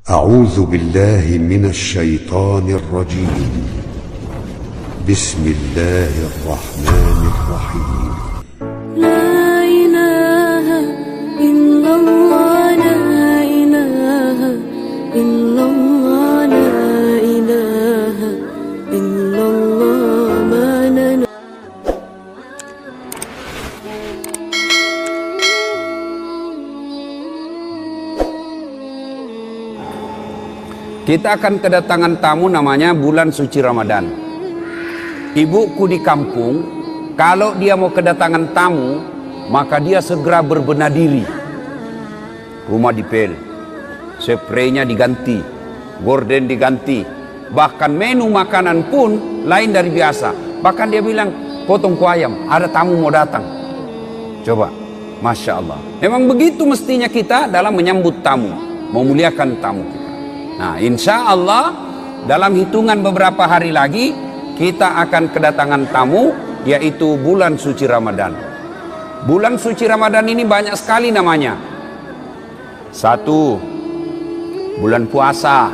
أعوذ بالله من الشيطان الرجيم. بسم الله الرحمن الرحيم. لا إله إلا الله، لا إله إلا الله، لا إله إلا الله ما لنا. Kita akan kedatangan tamu namanya bulan suci Ramadan. Ibuku di kampung, kalau dia mau kedatangan tamu, maka dia segera berbenah diri. Rumah dipel, spraynya diganti, gorden diganti, bahkan menu makanan pun lain dari biasa. Bahkan dia bilang, potong kuah ayam, ada tamu mau datang. Coba, Masya Allah. Memang begitu mestinya kita dalam menyambut tamu, memuliakan tamu kita. Nah, insya Allah dalam hitungan beberapa hari lagi kita akan kedatangan tamu, yaitu bulan suci Ramadan. Bulan suci Ramadan ini banyak sekali namanya. 1. Bulan puasa.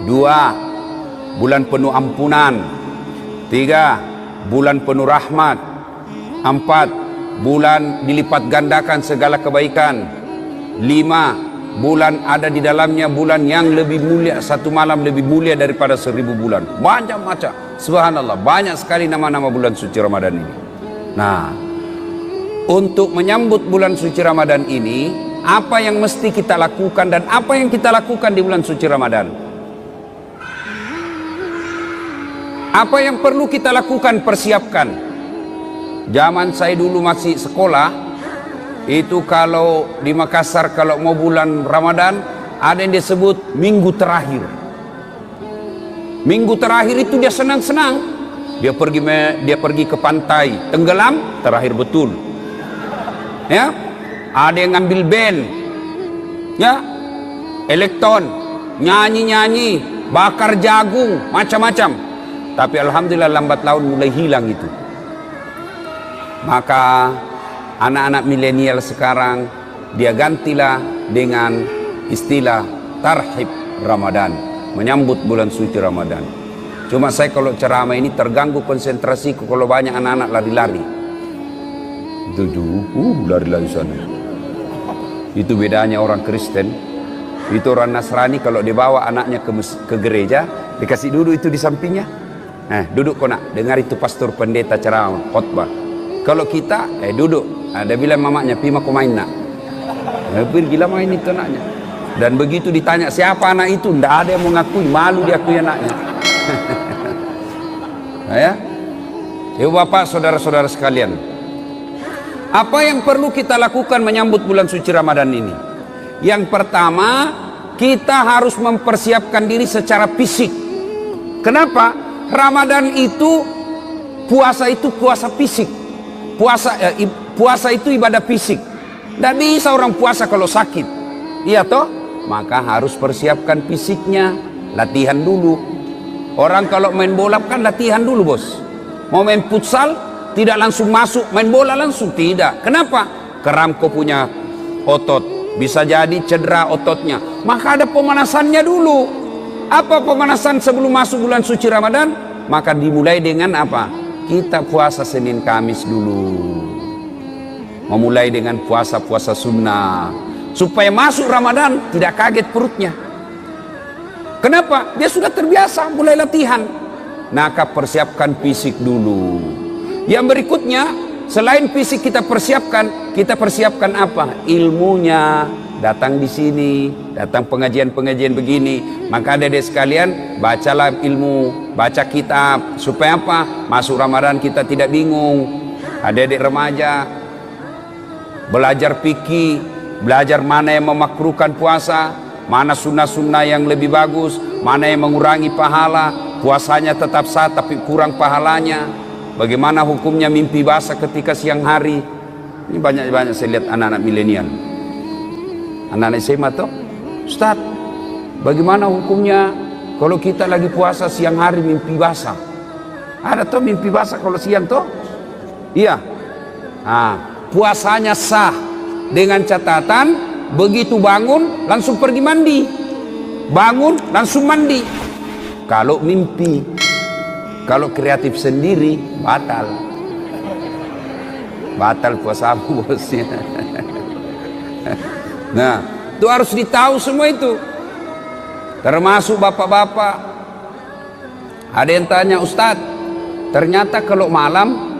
2. Bulan penuh ampunan. 3. Bulan penuh rahmat. 4. Bulan dilipat gandakan segala kebaikan. 5. Bulan ada di dalamnya bulan yang lebih mulia, satu malam lebih mulia daripada 1000 bulan. Banyak macam, subhanallah, banyak sekali nama-nama bulan suci Ramadan ini. Nah, untuk menyambut bulan suci Ramadan ini, apa yang mesti kita lakukan dan apa yang kita lakukan di bulan suci Ramadan? Apa yang perlu kita lakukan, persiapkan. Zaman saya dulu masih sekolah, itu kalau di Makassar kalau mau bulan Ramadan ada yang disebut minggu terakhir. Minggu terakhir itu dia senang-senang. Dia pergi ke pantai, tenggelam, terakhir betul. Ya, ada yang ngambil band, ya, elektron, nyanyi-nyanyi, bakar jagung, macam-macam. Tapi alhamdulillah lambat laun mulai hilang itu. Maka anak-anak milenial sekarang dia gantilah dengan istilah tarhib Ramadan, menyambut bulan suci Ramadan. Cuma saya kalau ceramah ini terganggu konsentrasiku kalau banyak anak-anak lari-lari. Lari-lari sana. Itu bedanya orang Kristen. Itu orang Nasrani kalau dibawa anaknya ke gereja, dikasih duduk itu di sampingnya. Duduk kau nak, dengar itu pastor pendeta ceramah, khotbah. Kalau kita, duduk. Dia bilang mamanya, pi aku main nak. Pergi gila main itu anaknya. Dan begitu ditanya siapa anak itu, tidak ada yang mengakui, malu diakui anaknya. Nah, ya, bapak, saudara-saudara sekalian, apa yang perlu kita lakukan menyambut bulan suci Ramadan ini? Yang pertama, kita harus mempersiapkan diri secara fisik. Kenapa? Ramadan itu, puasa fisik. Puasa itu ibadah fisik. Tidak bisa orang puasa kalau sakit. Iya toh? Maka harus persiapkan fisiknya. Latihan dulu. Orang kalau main bola kan latihan dulu, bos. Mau main futsal, tidak langsung masuk main bola langsung. Tidak. Kenapa? Keram kau punya otot. Bisa jadi cedera ototnya. Maka ada pemanasannya dulu. Apa pemanasan sebelum masuk bulan suci Ramadan? Maka dimulai dengan apa? Kita puasa Senin Kamis dulu. Memulai dengan puasa-puasa sunnah. Supaya masuk Ramadan tidak kaget perutnya. Kenapa? Dia sudah terbiasa mulai latihan. Maka persiapkan fisik dulu. Yang berikutnya, selain fisik kita persiapkan apa? Ilmunya. Datang di sini, datang pengajian-pengajian begini. Maka adik-adik sekalian, bacalah ilmu, baca kitab. Supaya apa? Masuk Ramadan kita tidak bingung. Adik-adik remaja, belajar fikih, belajar mana yang memakruhkan puasa, mana sunnah-sunnah yang lebih bagus, mana yang mengurangi pahala, puasanya tetap sah tapi kurang pahalanya. Bagaimana hukumnya mimpi basah ketika siang hari. Ini banyak saya lihat anak-anak milenial. Anak-anak SMA tuh, Ustaz, bagaimana hukumnya kalau kita lagi puasa siang hari mimpi basah? Ada tuh mimpi basah kalau siang tuh? Iya. Puasanya sah dengan catatan begitu bangun langsung pergi mandi. bangun langsung mandi. Kalau mimpi, kalau kreatif sendiri batal. Batal puasamu bosnya. Nah, itu harus ditahu semua itu. Termasuk bapak-bapak. Ada yang tanya, Ustadz, ternyata kalau malam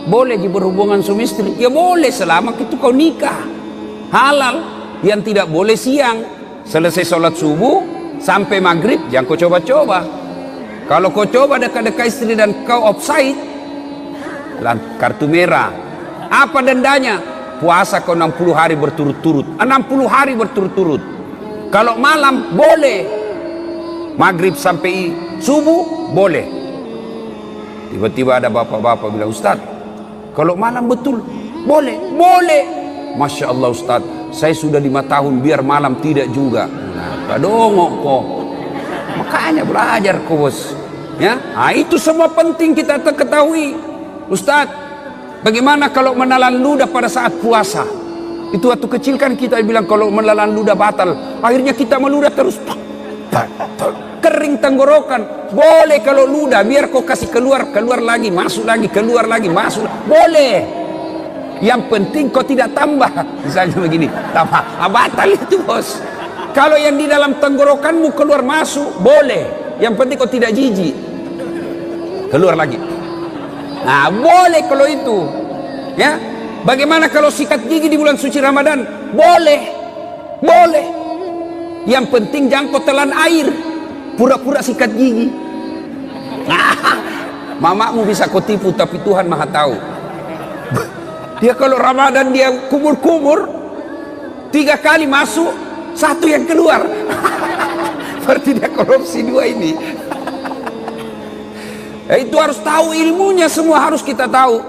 boleh berhubungan suami istri. Ya boleh selama itu kau nikah. Halal. Yang tidak boleh siang. Selesai sholat subuh sampai maghrib jangan kau coba-coba. Kalau kau coba dekat-dekat istri dan kau offside, kartu merah. Apa dendanya? Puasa kau 60 hari berturut-turut. 60 hari berturut-turut. Kalau malam boleh. Maghrib sampai subuh boleh. Tiba-tiba ada bapak-bapak bilang, Ustaz, kalau malam betul boleh? Boleh. Masya Allah Ustaz, saya sudah 5 tahun biar malam tidak juga. Nah, dongok kok. Makanya belajar kok bos. Ya, nah, itu semua penting kita ketahui. Ustaz, bagaimana kalau menelan ludah pada saat puasa? Itu waktu kecil kan kita bilang kalau menelan ludah batal. Akhirnya kita meludah terus. Kering tenggorokan. Boleh kalau ludah, biar kau kasih keluar lagi, masuk lagi, keluar lagi, masuk. Boleh. Yang penting kau tidak tambah. Misalnya begini, tambah. Batal itu bos. Kalau yang di dalam tenggorokanmu keluar masuk, boleh. Yang penting kau tidak jijik. Keluar lagi. Nah, boleh kalau itu. Ya. Bagaimana kalau sikat gigi di bulan suci Ramadan? Boleh. Boleh. Yang penting jangan kau telan air. Pura-pura sikat gigi. Nah, mamamu bisa kau tipu, tapi Tuhan Maha tahu. Dia kalau Ramadan dia kumur-kumur, 3 kali masuk, 1 yang keluar. Berarti dia korupsi 2 ini. Itu harus tahu ilmunya, semua harus kita tahu.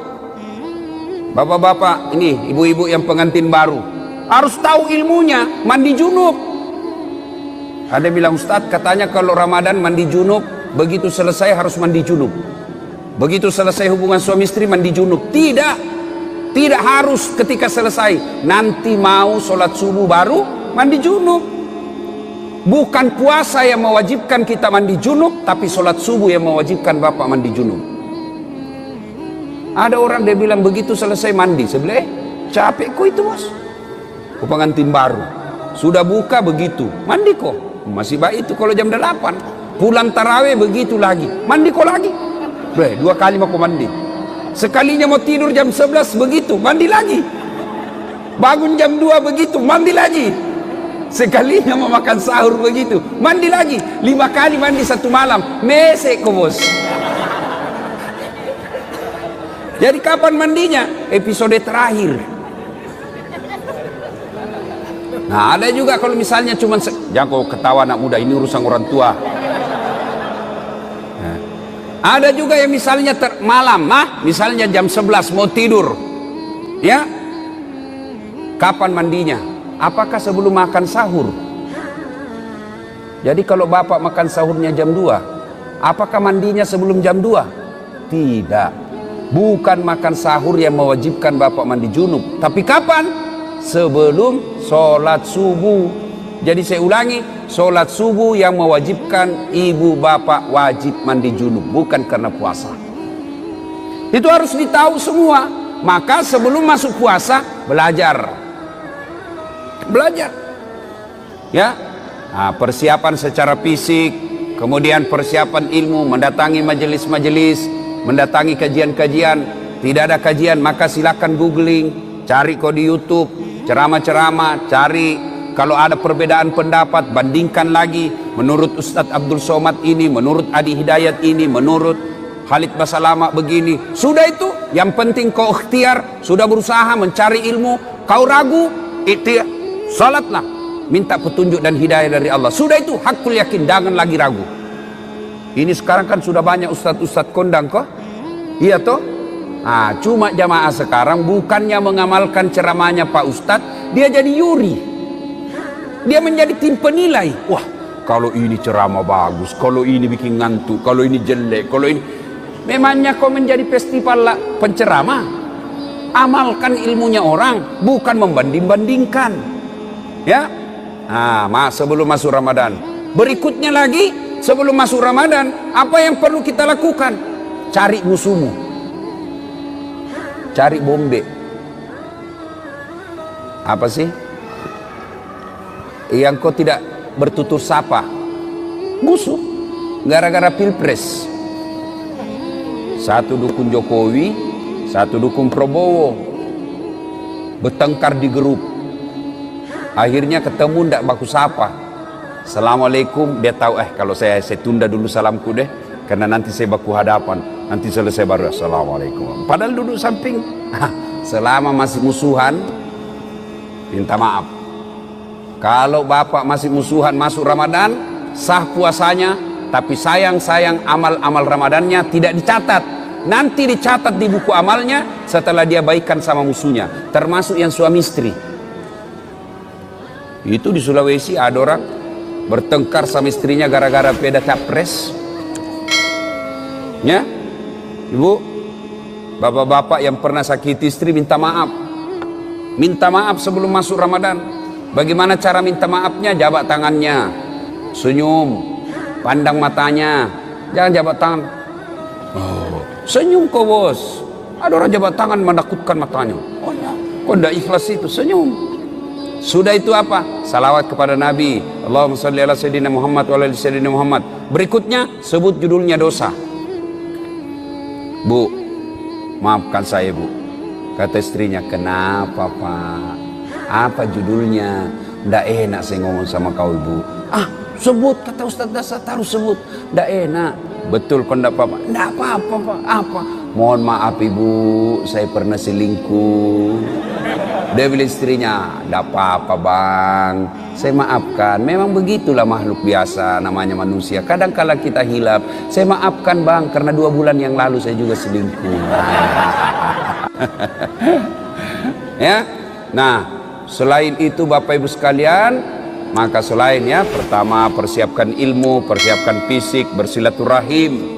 Bapak-bapak, ini ibu-ibu yang pengantin baru, harus tahu ilmunya, mandi junub. Ada bilang, Ustadz katanya kalau Ramadan mandi junub, begitu selesai harus mandi junub. Begitu selesai hubungan suami istri mandi junub. Tidak. Tidak harus ketika selesai. Nanti mau sholat subuh baru mandi junub. Bukan puasa yang mewajibkan kita mandi junub, tapi sholat subuh yang mewajibkan bapak mandi junub. Ada orang dia bilang begitu selesai mandi. Sebelah capek kok itu bos. Kau pengantin baru. Sudah buka begitu. Mandi kok. Masih baik itu kalau jam 8. Pulang tarawih begitu lagi. Mandi kok lagi. 2 kali mau kau mandi. Sekalinya mau tidur jam 11 begitu, mandi lagi. Bangun jam 2 begitu, mandi lagi. Sekalinya mau makan sahur begitu, mandi lagi. 5 kali mandi 1 malam, mesek kok bos. Jadi kapan mandinya? Episode terakhir. Nah, ada juga kalau misalnya cuman jangan kau ketawa anak muda, ini urusan orang tua. Ada juga yang misalnya malam, misalnya jam 11 mau tidur, ya, kapan mandinya? Apakah sebelum makan sahur? Jadi kalau bapak makan sahurnya jam 2, apakah mandinya sebelum jam 2? Tidak. Bukan makan sahur yang mewajibkan bapak mandi junub. Tapi kapan? Sebelum sholat subuh. Jadi saya ulangi, sholat subuh yang mewajibkan ibu bapak wajib mandi junub, bukan karena puasa. Itu harus ditahu semua. Maka sebelum masuk puasa, belajar. Ya, nah, persiapan secara fisik, kemudian persiapan ilmu, mendatangi majelis-majelis, mendatangi kajian-kajian. Tidak ada kajian, maka silakan googling, cari kok di YouTube, ceramah-ceramah, cari. Kalau ada perbedaan pendapat, bandingkan lagi. Menurut Ustadz Abdul Somad ini, menurut Adi Hidayat ini, menurut Khalid Basalama begini. Sudah itu, yang penting kau ikhtiar, sudah berusaha mencari ilmu. Kau ragu, ikhtiar, salatlah, minta petunjuk dan hidayah dari Allah. Sudah itu, hakul yakin, jangan lagi ragu. Ini sekarang kan sudah banyak ustadz-ustadz kondang kok. Iya toh? Nah, cuma jamaah sekarang bukannya mengamalkan ceramahnya Pak Ustadz, dia jadi yuri. Dia menjadi tim penilai. Wah, kalau ini ceramah bagus, kalau ini bikin ngantuk, kalau ini jelek, kalau ini. Memangnya kau menjadi festival penceramah? Amalkan ilmunya orang, bukan membanding-bandingkan. Ya. Nah, sebelum masuk Ramadan, Berikutnya lagi, sebelum masuk Ramadan, apa yang perlu kita lakukan? Cari musuhmu, cari bombe. Apa sih yang kau tidak bertutur sapa? Musuh. Gara-gara pilpres, satu dukung Jokowi, satu dukung Prabowo, bertengkar di grup. Akhirnya ketemu ndak baku sapa. Assalamualaikum, dia tahu kalau saya tunda dulu salamku deh, karena nanti saya baku hadapan, nanti selesai baru assalamualaikum. Padahal duduk samping. Selama masih musuhan, minta maaf. Kalau bapak masih musuhan masuk Ramadan, sah puasanya, tapi sayang amal-amal Ramadannya tidak dicatat. Nanti dicatat di buku amalnya setelah dia baikan sama musuhnya, termasuk yang suami istri. Itu di Sulawesi ada orang bertengkar sama istrinya gara-gara beda capres. Ya, ibu, bapak-bapak yang pernah sakiti istri minta maaf. Minta maaf sebelum masuk Ramadan. Bagaimana cara minta maafnya? Jabat tangannya, senyum, pandang matanya, jangan jabat tangan. Oh, senyum kok bos. Ada orang jabat tangan menakutkan matanya. Oh ya, kok tidak ikhlas itu, senyum. Sudah itu apa? Salawat kepada Nabi. Allahumma sholli ala sayyidina Muhammad wa ala sayyidina Muhammad. Berikutnya sebut judulnya dosa. Bu, maafkan saya bu. Kata istrinya, kenapa pak? Apa judulnya? Nggak enak saya ngomong sama kau ibu. Ah, sebut, kata Ustaz Dasar, harus sebut. Nggak enak. Betul kok nggak apa-apa? Nggak apa-apa pak. Apa? Mohon maaf ibu, saya pernah selingkuh. Dia bilang istrinya, nggak apa-apa bang, saya maafkan. Memang begitulah makhluk biasa, namanya manusia. Kadang kala kita hilap, saya maafkan bang, karena 2 bulan yang lalu saya juga selingkuh. Ya, nah selain itu Bapak Ibu sekalian, maka selain ya, pertama persiapkan ilmu, persiapkan fisik, bersilaturahim.